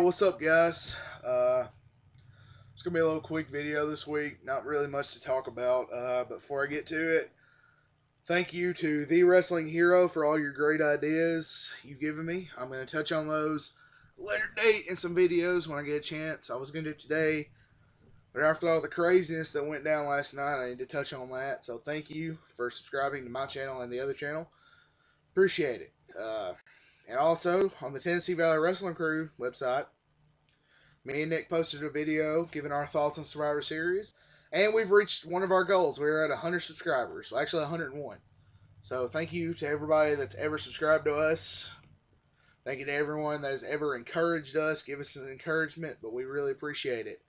what's up, guys? It's gonna be a little quick video this week. Not really much to talk about. But before I get to it, thank you to The Wrestling Hero for all your great ideas you've given me. I'm gonna touch on those later date in some videos when I get a chance. I was gonna do it today, but after all the craziness that went down last night, I need to touch on that. So thank you for subscribing to my channel and the other channel. Appreciate it. And also, on the Tennessee Valley Wrestling Crew website, me and Nick posted a video giving our thoughts on Survivor Series, and we've reached one of our goals. We're at 100 subscribers, well, actually 101. So thank you to everybody that's ever subscribed to us. Thank you to everyone that has ever encouraged us, give us some encouragement, but we really appreciate it.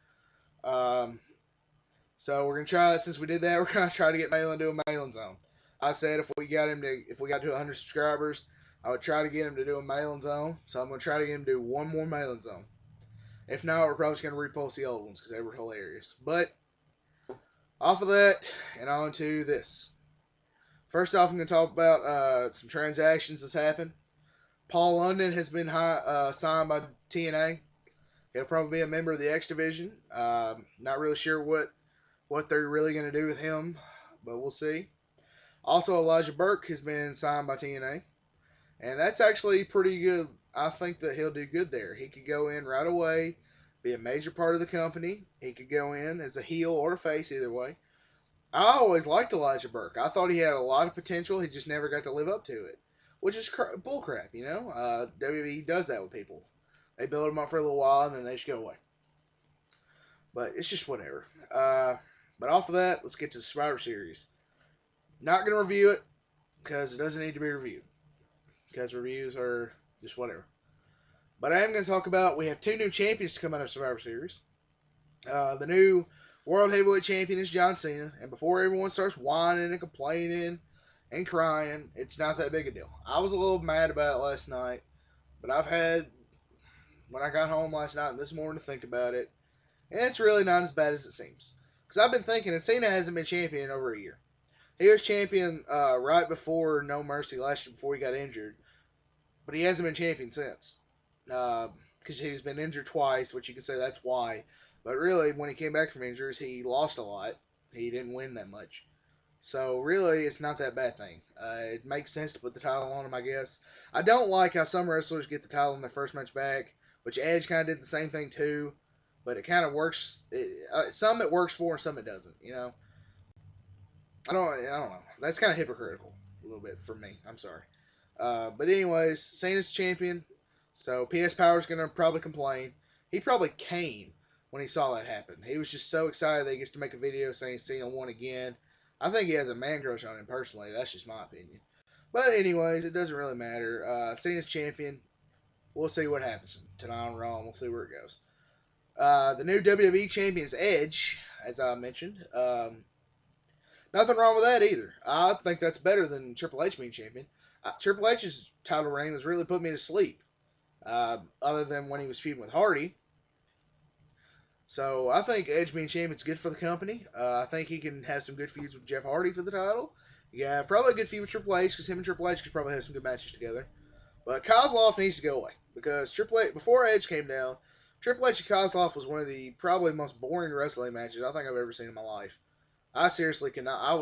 So we're gonna try that. Since we did that, we're gonna try to get Malin to a Malin zone. I said if we got to 100 subscribers, I would try to get him to do a Malin zone. So I'm gonna try to get him to do one more Malin zone. If not, we're probably just gonna repost the old ones because they were hilarious. But off of that and on to this. First off, I'm gonna talk about some transactions that's happened. Paul London has been signed by TNA. He'll probably be a member of the X Division. Not really sure what they're really going to do with him, but we'll see. Also, Elijah Burke has been signed by TNA, and that's actually pretty good. I think that he'll do good there. He could go in right away, be a major part of the company. He could go in as a heel or a face, either way. I always liked Elijah Burke. I thought he had a lot of potential. He just never got to live up to it, which is bullcrap, you know? WWE does that with people. They build them up for a little while, and then they just go away. But it's just whatever. But off of that, let's get to the Survivor Series. Not going to review it, because it doesn't need to be reviewed. Because reviews are just whatever. But I am going to talk about, we have two new champions to come out of Survivor Series. The new World Heavyweight Champion is John Cena. And before everyone starts whining and complaining and crying, it's not that big a deal. I was a little mad about it last night. But I've had, when I got home last night and this morning to think about it, and it's really not as bad as it seems. Because I've been thinking, and Cena hasn't been champion in over a year. He was champion right before No Mercy last year before he got injured. But he hasn't been champion since. Because he's been injured twice, which you can say that's why. But really, when he came back from injuries, he lost a lot. He didn't win that much. So really, it's not that bad thing. It makes sense to put the title on him, I guess. I don't like how some wrestlers get the title in their first match back, which Edge kind of did the same thing too. But it kind of works. Some it works for, and some it doesn't. You know. I don't know. That's kind of hypocritical a little bit for me. I'm sorry. But anyways, Cena's champion. So PS Power's gonna probably complain. He probably came when he saw that happen. He was just so excited that he gets to make a video saying Cena won again. I think he has a man crush on him personally. That's just my opinion. But anyways, it doesn't really matter. Cena's champion. We'll see what happens tonight on Raw, and we'll see where it goes. The new WWE champion is Edge, as I mentioned. Nothing wrong with that either. I think that's better than Triple H being champion. Triple H's title reign has really put me to sleep, other than when he was feuding with Hardy. So I think Edge being champion is good for the company. I think he can have some good feuds with Jeff Hardy for the title. Yeah, probably a good feud with Triple H, because him and Triple H could probably have some good matches together. But Kozlov needs to go away, because Triple H, before Edge came down, Triple H and Kozlov was one of the probably most boring wrestling matches I think I've ever seen in my life. I seriously cannot.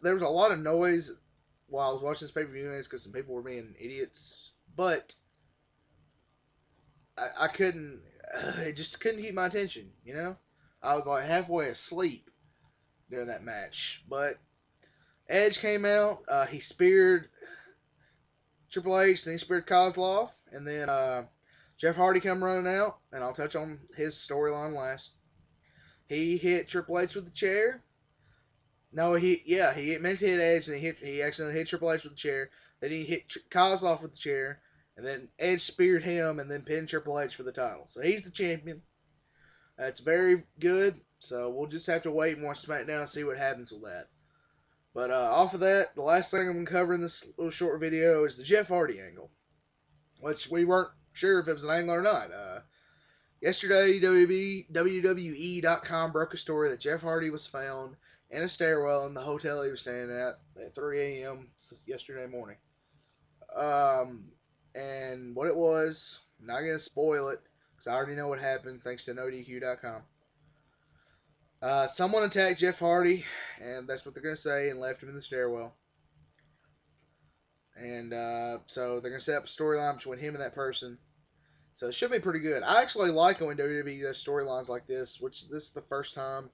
There was a lot of noise while I was watching this pay-per-view because some people were being idiots, but I couldn't. It just couldn't keep my attention. You know, I was like halfway asleep during that match. But Edge came out. He speared Triple H, then he speared Kozlov, and then Jeff Hardy come running out, and I'll touch on his storyline last. He hit Triple H with the chair. No, he meant to hit Edge, and he accidentally hit Triple H with the chair. Then he hit Kozlov with the chair, and then Edge speared him, and then pinned Triple H for the title. So he's the champion. That's very good. So we'll just have to wait and watch SmackDown and see what happens with that. But off of that, the last thing I'm going to cover in this little short video is the Jeff Hardy angle, which we weren't sure if it was an angle or not. Yesterday, WWE.com broke a story that Jeff Hardy was found in a stairwell in the hotel he was staying at 3 a.m. yesterday morning. And what it was I'm not gonna spoil it because I already know what happened thanks to NoDQ.com. Someone attacked Jeff Hardy, and that's what they're gonna say, and left him in the stairwell. And so they're gonna set up a storyline between him and that person. So it should be pretty good. I actually like when WWE does storylines like this, which this is the first time.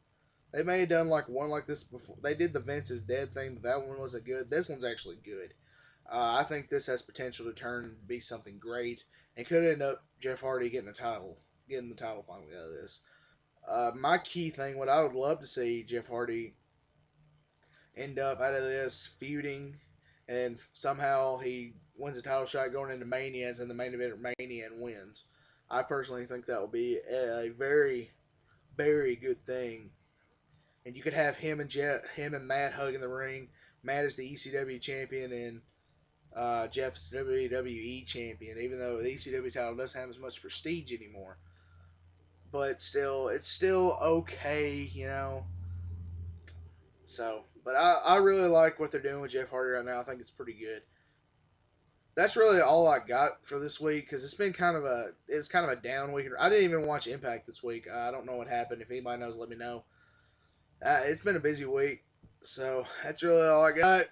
They may have done like one like this before. They did the Vince is dead thing, but that one wasn't good. This one's actually good. I think this has potential to turn be something great, and could end up Jeff Hardy getting the title finally out of this. My key thing, what I would love to see Jeff Hardy end up out of this feuding, and somehow he wins a title shot going into Mania, as in the main event of Mania, and wins. I personally think that will be a very, very good thing. And you could have him and Matt hug in the ring. Matt is the ECW champion, and Jeff's WWE champion. Even though the ECW title doesn't have as much prestige anymore, but still, it's still okay, you know. So, but I really like what they're doing with Jeff Hardy right now. I think it's pretty good. That's really all I got for this week because it was kind of a down week. I didn't even watch Impact this week. I don't know what happened. If anybody knows, let me know. It's been a busy week, so that's really all I got.